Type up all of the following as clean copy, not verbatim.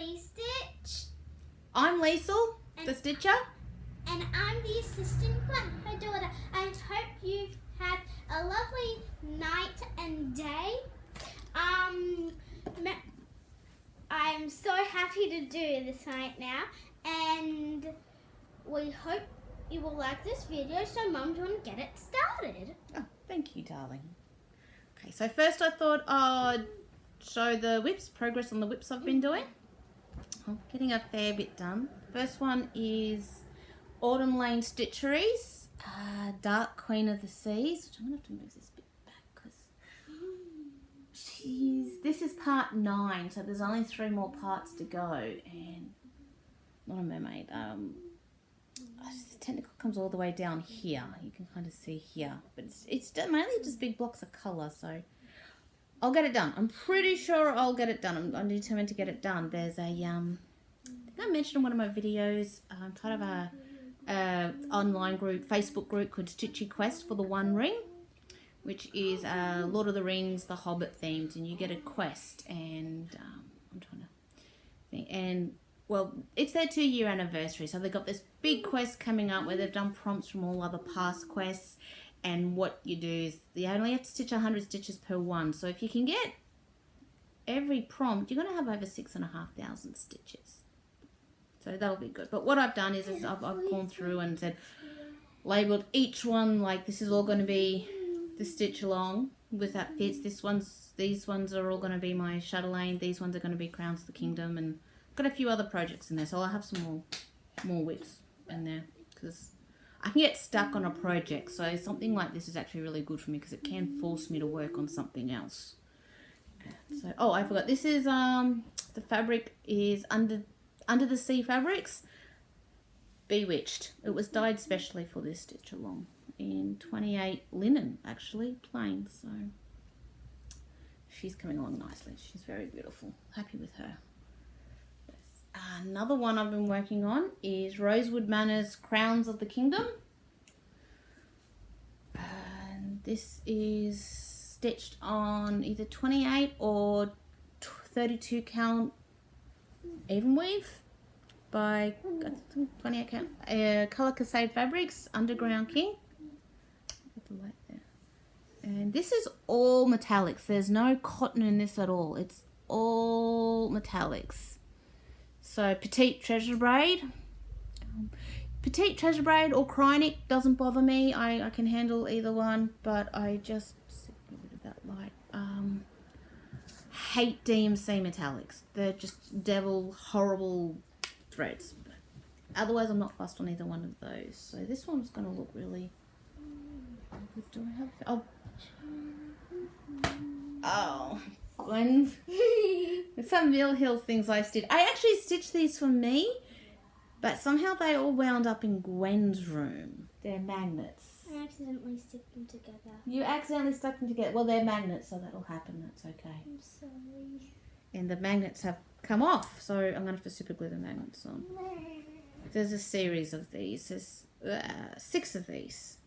Lee Stitch. I'm Liesl, the Stitcher. And I'm the assistant Gwen, her daughter. I hope you've had a lovely night and day. I'm so happy to do this right now, and we hope you will like this video. So, Mum, do you want to get it started? Oh, thank you, darling. Okay, so first I thought I'd show the whips, progress on the whips I've been doing. I'm getting a fair bit done. First one is Autumn Lane Stitcheries, Dark Queen of the Seas, which I'm going to have to move this bit back because this is part 9, so there's only 3 more parts to go, and not a mermaid. The technical comes all the way down here. You can kind of see here, but it's mainly just big blocks of colour, so I'll get it done. I'm pretty sure I'll get it done. I'm determined to get it done. There's a, I think I mentioned in one of my videos, kind of a online group, Facebook group called Stitchy Quest for the One Ring, which is Lord of the Rings, The Hobbit themed, and you get a quest, and I'm trying to think, and well, it's their 2-year anniversary, so they've got this big quest coming up where they've done prompts from all other past quests, and what you do is you only have to stitch 100 stitches per one, so if you can get every prompt, you're going to have over 6,500 stitches. So that'll be good. But what I've done is I've gone through and said, labelled each one, like this is all going to be the stitch along with that fits. These ones are all going to be my Chatelaine. These ones are going to be Crowns of the Kingdom, and I've got a few other projects in there. So I'll have some more whips in there because I can get stuck on a project. So something like this is actually really good for me because it can force me to work on something else. So, oh, I forgot. This is the fabric is Under the Sea Fabrics, Bewitched. It was dyed specially for this stitch along in 28 linen, actually, plain. So she's coming along nicely. She's very beautiful. Happy with her. Another one I've been working on is Rosewood Manor's Crowns of the Kingdom. And this is stitched on either 28 or 32 count even weave by 28 count Colour Cascade Fabrics, Underground King. Got the light there. And this is all metallics. There's no cotton in this at all. It's all metallics. So Petite Treasure Braid. Petite Treasure Braid or Krynic doesn't bother me. I can handle either one, but I just get rid of that light. Hate DMC metallics. They're just devil, horrible threads. But otherwise, I'm not fussed on either one of those. So this one's going to look really... Do I have... Oh, Gwen's... There's some Mill Hill things I stitched. I actually stitched these for me, but somehow they all wound up in Gwen's room. They're magnets. I accidentally stuck them together. You accidentally stuck them together. Well, they're magnets, so that'll happen. That's okay. I'm sorry. And the magnets have come off, so I'm going to have to super glue the magnets on. There's a series of these. There's 6 of these.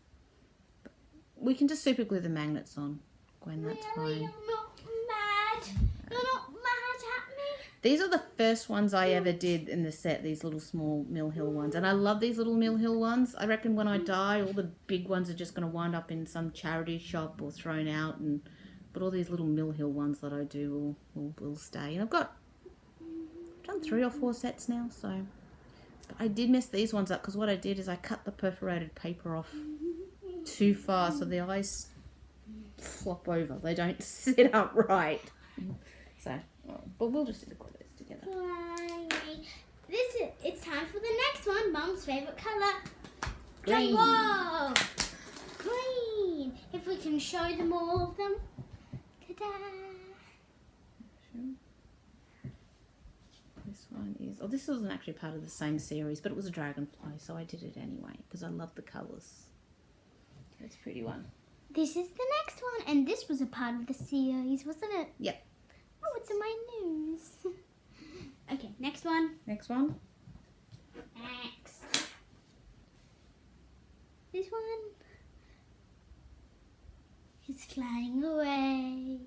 We can just super glue the magnets on, Gwen, that's fine. You're not mad. You're not mad at me. These are the first ones I ever did in the set, these little small Mill Hill ones. And I love these little Mill Hill ones. I reckon when I die, all the big ones are just going to wind up in some charity shop or thrown out. But all these little Mill Hill ones that I do will stay. And I've done 3 or 4 sets now, so... But I did mess these ones up because what I did is I cut the perforated paper off too far so the eyes flop over. They don't sit up right. So, but we'll just glue this together. It's time for the next one. Mum's favourite colour. Green. Whoa! Green. If we can show them all of them. Ta-da! This one is... Oh, this wasn't actually part of the same series, but it was a dragonfly, so I did it anyway because I love the colours. That's a pretty one. This is the next one, and this was a part of the series, wasn't it? Yep. Oh, it's in my news. Okay, next one. Next one. Next. This one. He's flying away.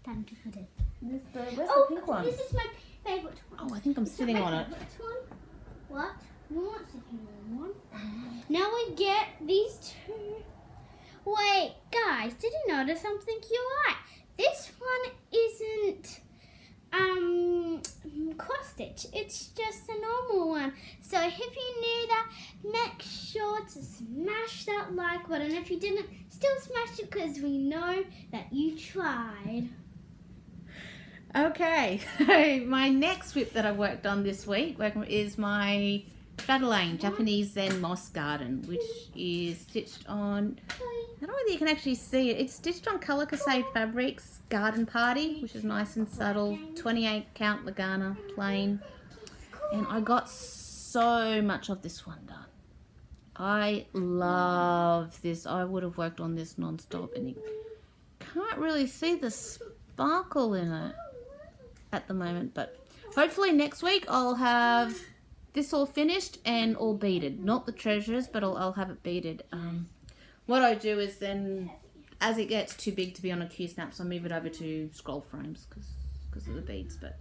Time to put it. Where's Oh, the pink one? this is my favourite one. Oh, I think I'm sitting on it. What? You want sitting on one? Now we get these two. Wait, guys, did you notice something? You're right. This one isn't cross stitch. It's just a normal one. So if you knew that, make sure to smash that like button. If you didn't, still smash it because we know that you tried. Okay, so my next whip that I worked on this week is my Chatelaine Japanese Zen Moss Garden, which is stitched on, I don't know whether you can actually see it, it's stitched on Colour Crusade Fabrics Garden Party, which is nice and subtle, 28 count Lagana plain, and I got so much of this one done. I love this. I would have worked on this non-stop, and you can't really see the sparkle in it at the moment, but hopefully next week I'll have this all finished and all beaded. Not the treasures, but I'll have it beaded. What I do is then, as it gets too big to be on a Q-snaps, I move it over to scroll frames because of the beads, but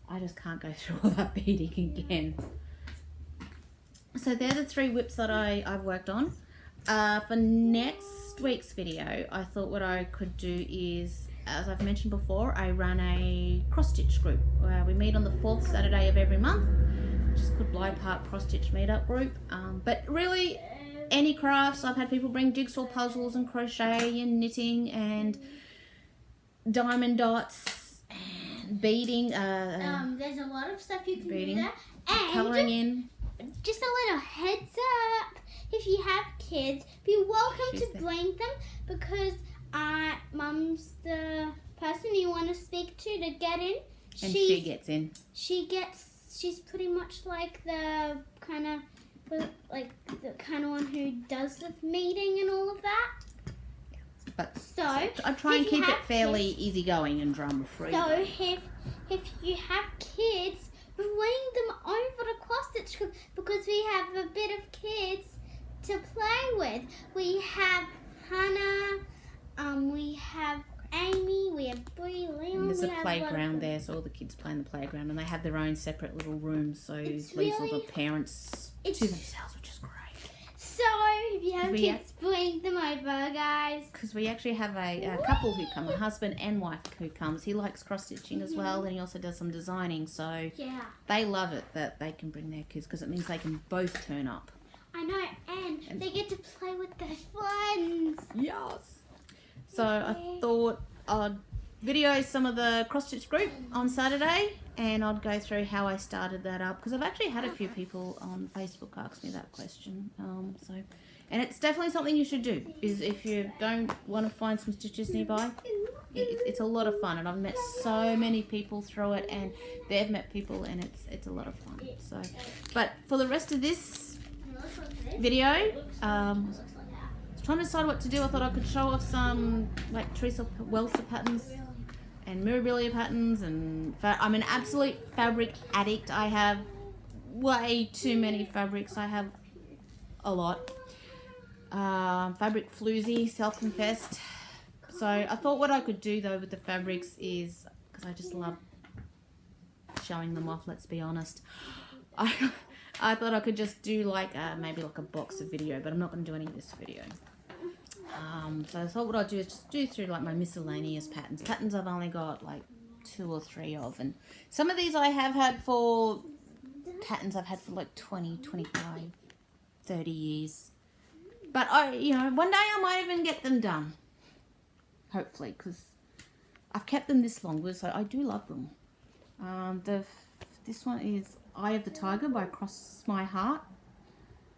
I just can't go through all that beading again. So they're the 3 whips that I've worked on. For next week's video, I thought what I could do is, as I've mentioned before, I run a cross-stitch group. We meet on the 4th Saturday of every month, which is called Bly Park Cross-Stitch Meetup Group. But really, any crafts. I've had people bring jigsaw puzzles and crochet and knitting and diamond dots and beading. There's a lot of stuff you can beading, do there. And colouring in. Just a little heads up, if you have kids, be welcome to bring them, because Mum's the person you want to speak to get in. And she gets in. She's pretty much like the kind of one who does the meeting and all of that. But so I try and keep it fairly easygoing and drama free. So if you have kids, bring them over to cross stitch group, because we have a bit of kids to play with. We have Hannah, we have Amy, we have Brie, Leon. And there's a playground there, so all the kids play in the playground, and they have their own separate little rooms, so it leaves all the parents to themselves, which is great. So if you have kids, bring them over, guys. Because we actually have a couple who come, a husband and wife who comes. He likes cross-stitching as well, and he also does some designing, so they love it that they can bring their kids, because it means they can both turn up. I know, and they get to play with their friends. Yes. So I thought I'd video some of the cross-stitch group on Saturday, and I'd go through how I started that up, because I've actually had a few people on Facebook ask me that question. And it's definitely something you should do, is if you don't want to find some stitches nearby, it's a lot of fun, and I've met so many people through it, and they've met people, and it's a lot of fun. So, but for the rest of this video, trying to decide what to do. I thought I could show off some like Teresa Welser patterns and Mirabilia patterns, and I'm an absolute fabric addict. I have way too many fabrics. I have a lot. Fabric floozy, self-confessed. So I thought what I could do though with the fabrics is, because I just love showing them off, let's be honest, I thought I could just do like maybe like a box of video, but I'm not going to do any of this video. So I thought what I'd do is just do through like my miscellaneous patterns. Patterns I've only got like 2 or 3 of, and some of these I have had for patterns I've had for like 20, 25, 30 years. But one day I might even get them done. Hopefully, because I've kept them this long, so I do love them. This one is Eye of the Tiger by Cross My Heart.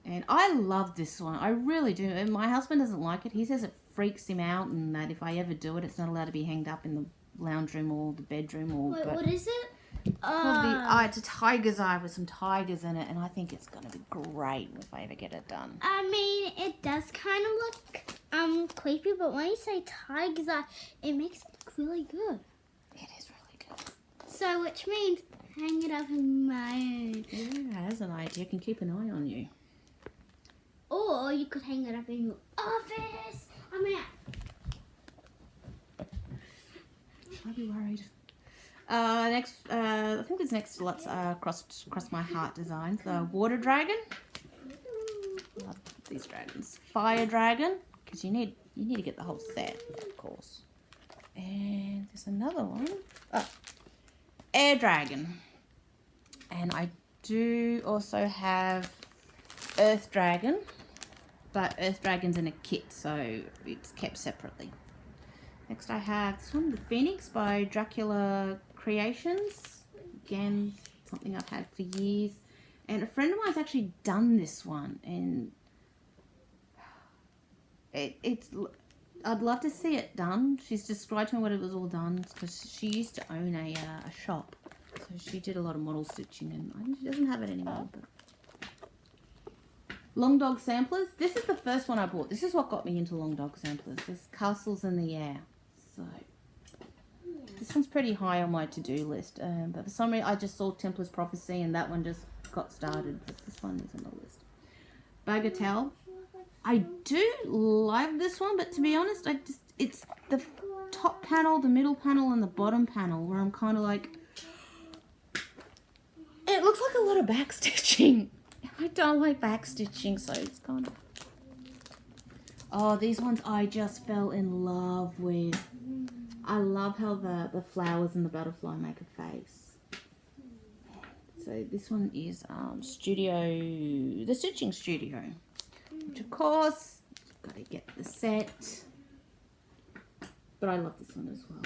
And I love this one. I really do. And my husband doesn't like it. He says it freaks him out, and that if I ever do it, it's not allowed to be hanged up in the lounge room or the bedroom. Wait, what is it? It's a tiger's eye with some tigers in it, and I think it's going to be great if I ever get it done. I mean, it does kind of look creepy, but when you say tiger's eye, it makes it look really good. It is really good. So, which means hang it up in my own. Yeah, that's an idea. I can keep an eye on you. Or you could hang it up in your office. I mean, I'd be worried. Next, I think there's next lots cross my heart designs. The water dragon. Love these dragons. Fire dragon, because you need to get the whole set, of course. And there's another one. Oh, air dragon. And I do also have earth dragon, but earth dragon's in a kit, so it's kept separately. Next I have this one, the Phoenix by Dracula Creations. Again, something I've had for years. And a friend of mine's actually done this one, and it's I'd love to see it done. She's described to me what it was all done, because she used to own a shop. So she did a lot of model stitching, and I think she doesn't have it anymore. But Long Dog Samplers. This is the first one I bought. This is what got me into Long Dog Samplers. There's Castles in the Air. So this one's pretty high on my to-do list. But for some reason, I just saw Templar's Prophecy, and that one just got started. But this one is on the list. Bagatelle. I do like this one, but to be honest, it's the top panel, the middle panel, and the bottom panel where I'm kind of like, it looks like a lot of back stitching. I don't like back stitching, so it's kind of... Oh, these ones I just fell in love with. I love how the flowers and the butterfly make a face. So this one is the Stitching Studio. Which of course, got to get the set. But I love this one as well.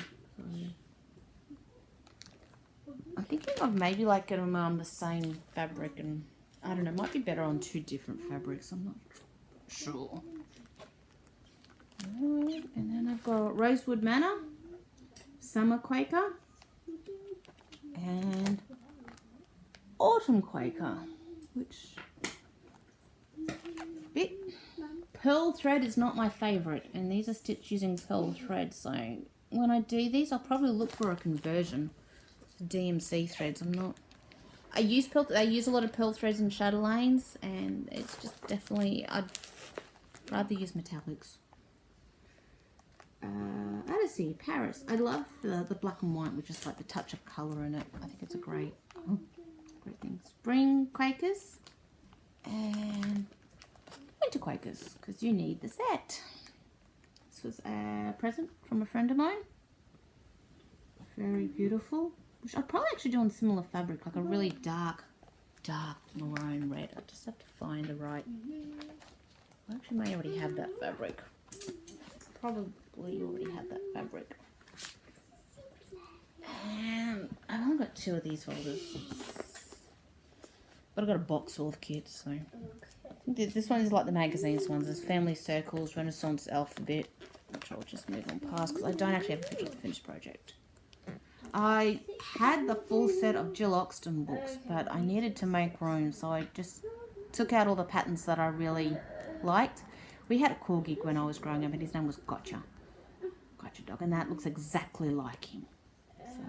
So I'm thinking of maybe like getting the same fabric, and I don't know, might be better on two different fabrics. I'm not sure. And then I've got Rosewood Manor, Summer Quaker, and Autumn Quaker, which bit pearl thread is not my favorite, and these are stitched using pearl thread. So when I do these, I'll probably look for a conversion to DMC threads. I use a lot of pearl threads in chatelaines, and it's just definitely, I'd rather use metallics. Odyssey, Paris. I love the black and white, which is like the touch of colour in it. I think it's a great thing. Spring Quakers and Winter Quakers, because you need the set. This was a present from a friend of mine. Very beautiful. Which I'd probably actually do on similar fabric, like a really dark maroon red. I just have to find the right... I actually may already have that fabric. Probably already have that fabric. And I've only got 2 of these folders. But I've got a box full of kits, so... This one is like the magazines ones. There's Family Circles, Renaissance Alphabet, which I'll just move on past because I don't actually have a picture of the finished project. I had the full set of Jill Oxton books, but I needed to make room, so I just took out all the patterns that I really liked. We had a corgi when I was growing up, and his name was Gotcha Dog, and that looks exactly like him. So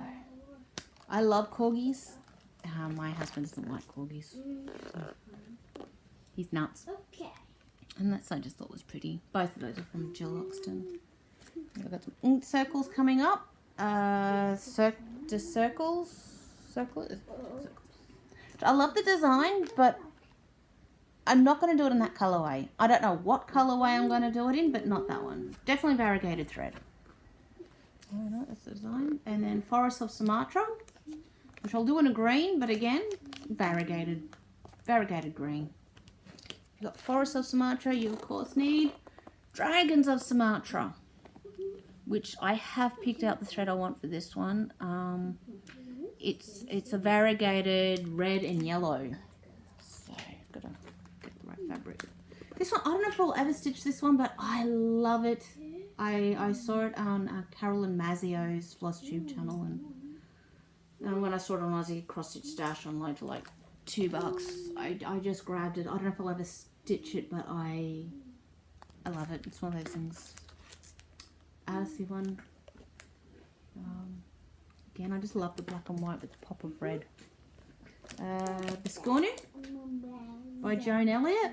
I love corgis. My husband doesn't like corgis. So he's nuts. Okay. And that's I just thought was pretty. Both of those are from Jill Oxton. I've got some ink circles coming up. Circles. I love the design, but I'm not going to do it in that colorway. I don't know what colorway I'm going to do it in, but not that one. Definitely variegated thread. Alright, that's the design. And then Forest of Sumatra, which I'll do in a green, but again, variegated green. You've got Forest of Sumatra. You of course need Dragons of Sumatra, which I have picked out the thread I want for this one. It's a variegated red and yellow. So gotta get the right fabric. This one, I don't know if I'll ever stitch this one, but I love it. I saw it on Carolyn Mazzio's Flosstube channel, and when I saw it on Aussie Cross Stitch Stash online for like $2, I just grabbed it. I don't know if I'll ever stitch it, but I love it. It's one of those things. Odyssey one. Again, I just love the black and white with the pop of red. Biscornu by Joan Elliott.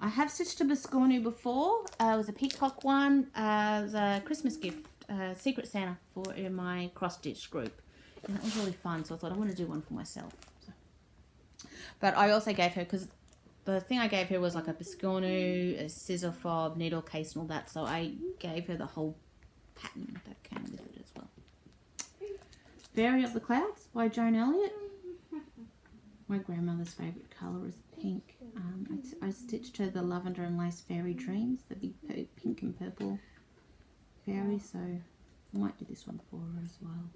I have stitched a Biscornu before. It was a peacock one. It was a Christmas gift Secret Santa for in my cross stitch group, and that was really fun. So I thought I want to do one for myself. So. But I also gave her, because the thing I gave her was like a biscornu, a scissor fob, needle case, and all that. So I gave her the whole pattern that came with it as well. Fairy of the Clouds by Joan Elliott. My grandmother's favourite colour is pink. I stitched her the Lavender and Lace Fairy Dreams, the big pink and purple fairy, so I might do this one for her as well.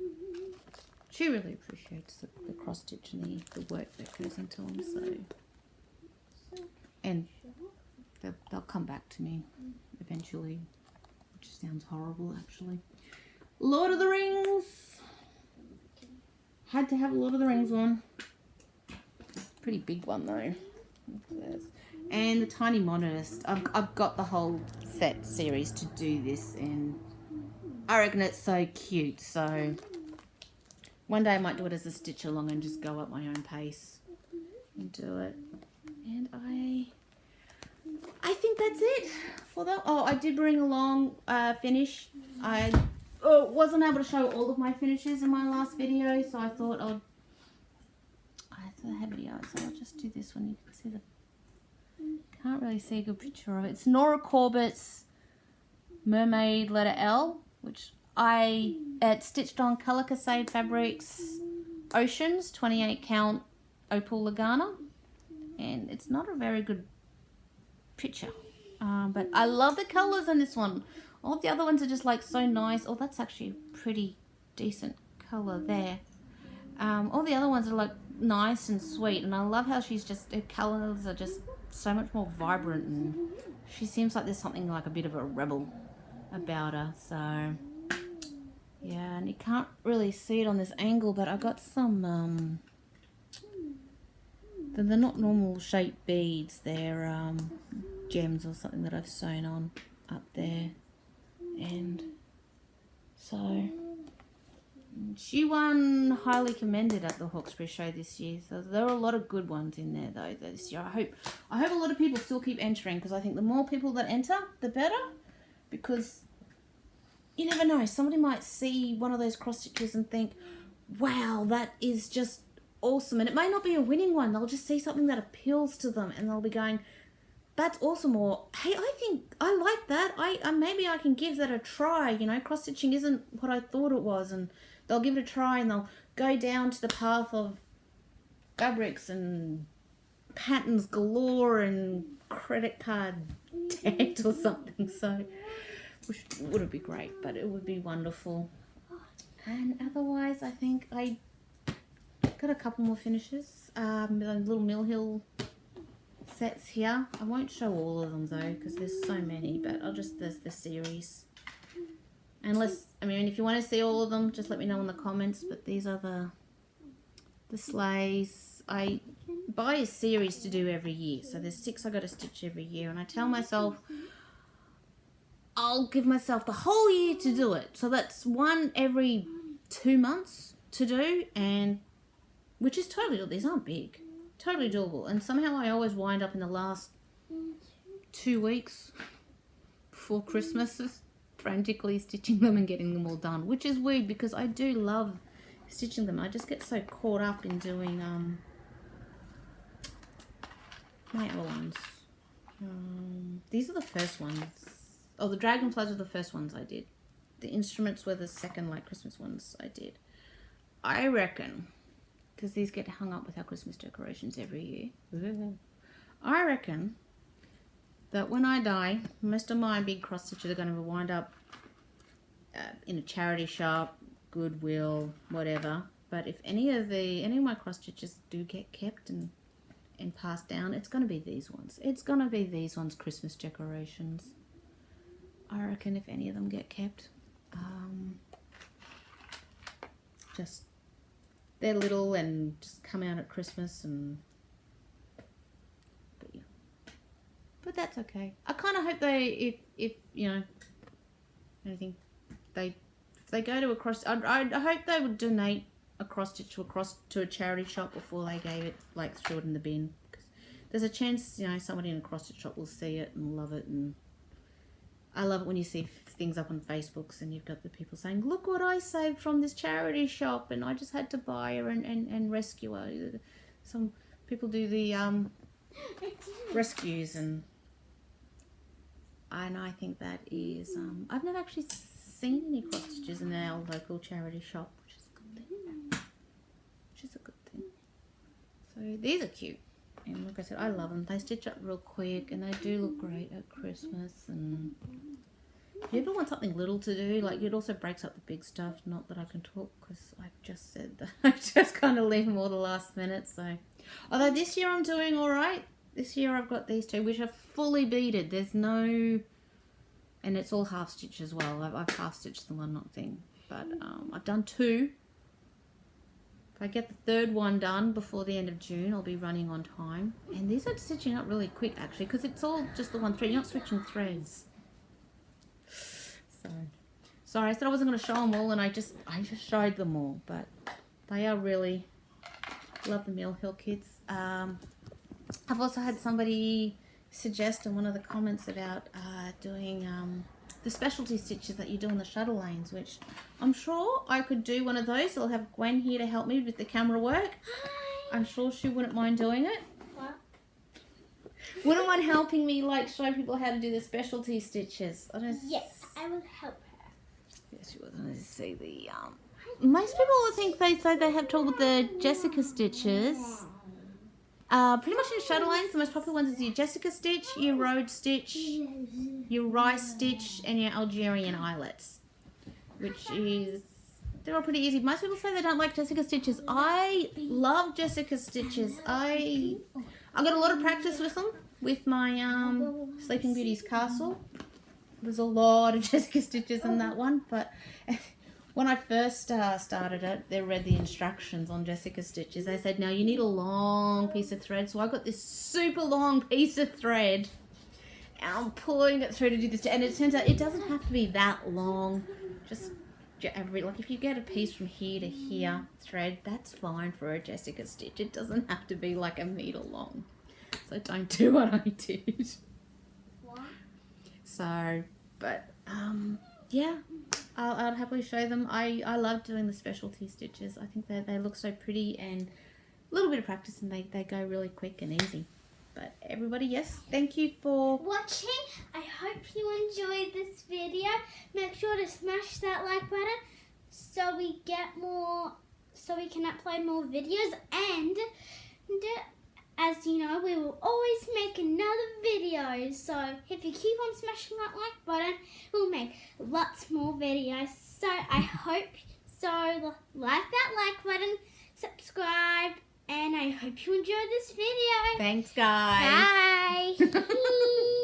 She really appreciates the cross stitch and the work that goes into them, so. And they'll come back to me eventually, which sounds horrible actually. Lord of the Rings! Had to have a Lord of the Rings one. Pretty big one though. And the Tiny Monarchist. I've got the whole set series to do this, and I reckon it's so cute. So one day I might do it as a stitch along and just go at my own pace and do it. And I think that's it for that. Oh, I did bring along finish. I wasn't able to show all of my finishes in my last video, so I thought I had videos, so I'll just do this one. You can see can't really see a good picture of it. It's Nora Corbett's Mermaid Letter L, which I stitched on Colour Cascade Fabrics Oceans 28 count Opal Lagana, and it's not a very good picture, but I love the colours in this one. All the other ones are just like so nice. Oh, that's actually a pretty decent colour there. All the other ones are like nice and sweet, and I love how she's just, her colours are just so much more vibrant, and she seems like there's something like a bit of a rebel about her. So yeah, and you can't really see it on this angle, but I got some they're not normal shaped beads, they're gems or something that I've sewn on up there. And so she won highly commended at the Hawkesbury show this year, so there are a lot of good ones in there though this year. I hope a lot of people still keep entering, because I think the more people that enter the better, because you never know, somebody might see one of those cross stitches and think, wow, that is just awesome, and it may not be a winning one. They'll just see something that appeals to them and they'll be going, that's awesome, or hey, I think I like that, maybe I can give that a try, you know, cross stitching isn't what I thought it was, and they'll give it a try and they'll go down to the path of fabrics and patterns galore and credit card debt or something. So which wouldn't be great, but it would be wonderful. And otherwise I think I got a couple more finishes, little Mill Hill sets here. I won't show all of them though, because there's so many, but there's the series. Unless, I mean, if you want to see all of them, just let me know in the comments, but these are the sleighs. I buy a series to do every year, so there's 6 I got to stitch every year, and I tell myself I'll give myself the whole year to do it, so that's one every 2 months to do, and which is totally doable. These aren't big, totally doable, and somehow I always wind up in the last 2 weeks before Christmas frantically stitching them and getting them all done, which is weird because I do love stitching them. I just get so caught up in doing my other ones. These are the first ones. Oh, the dragonflies were the first ones I did. The instruments were the second, like, Christmas ones I did. I reckon, because these get hung up with our Christmas decorations every year, I reckon that when I die, most of my big cross stitches are going to wind up in a charity shop, Goodwill, whatever. But if any of my cross stitches do get kept and passed down, it's going to be these ones. It's going to be these ones, Christmas decorations. I reckon if any of them get kept, just they're little and just come out at Christmas, and but that's okay. I kind of hope if you know anything, if they go to a cross, I hope they would donate a cross stitch to a charity shop before they gave it, like, threw it in the bin, because there's a chance, you know, somebody in a cross stitch shop will see it and love it, and I love it when you see things up on Facebooks and you've got the people saying, look what I saved from this charity shop and I just had to buy her and rescue her. Some people do the rescues and I think that is, I've never actually seen any cross stitches in our local charity shop, which is a good thing. So these are cute. And like I said, I love them. They stitch up real quick and they do look great at Christmas. And if you ever want something little to do, like it also breaks up the big stuff. Not that I can talk because I've just said that I just kind of leave them all the last minute. So, although this year I'm doing all right. This year I've got these two, which are fully beaded. There's no, and it's all half stitch as well. I've half stitched the one knot thing, but I've done two. If I get the third one done before the end of June, I'll be running on time. And these are stitching up really quick actually, because it's all just the one thread. You're not switching threads. So, sorry, I said I wasn't going to show them all, and I just showed them all. But they are really, love the Mill Hill kits. I've also had somebody suggest in one of the comments about doing the specialty stitches that you do in the shuttle lanes, which I'm sure I could do one of those. I'll have Gwen here to help me with the camera work. Hi. I'm sure she wouldn't mind doing it. What? Wouldn't mind helping me like show people how to do the specialty stitches. Yes, I will help her. Yes, she was. Let's see the most people would think they say they have trouble with the Jessica stitches. Pretty much in shuttle lanes, the most popular ones is your Jessica stitch, your Rhodes stitch, your Rice stitch, and your Algerian eyelets, which is, they're all pretty easy. Most people say they don't like Jessica stitches. I love Jessica stitches. I got a lot of practice with them with my Sleeping Beauty's Castle. There's a lot of Jessica stitches in that one, but when I first started it, they read the instructions on Jessica stitches. They said, now you need a long piece of thread. So I got this super long piece of thread and I'm pulling it through to do this. And it turns out it doesn't have to be that long. Just like if you get a piece from here to here thread, that's fine for a Jessica stitch. It doesn't have to be like a meter long. So don't do what I did. What? So, but yeah. I'll happily show them. I love doing the specialty stitches. I think they look so pretty, and a little bit of practice and they go really quick and easy. But everybody, yes, thank you for watching. I hope you enjoyed this video. Make sure to smash that like button so we get more, so we can upload more videos. And as you know, we will always make another video. So if you keep on smashing that like button, we'll make lots more videos. So I hope so. Like that like button, subscribe, and I hope you enjoyed this video. Thanks, guys. Bye.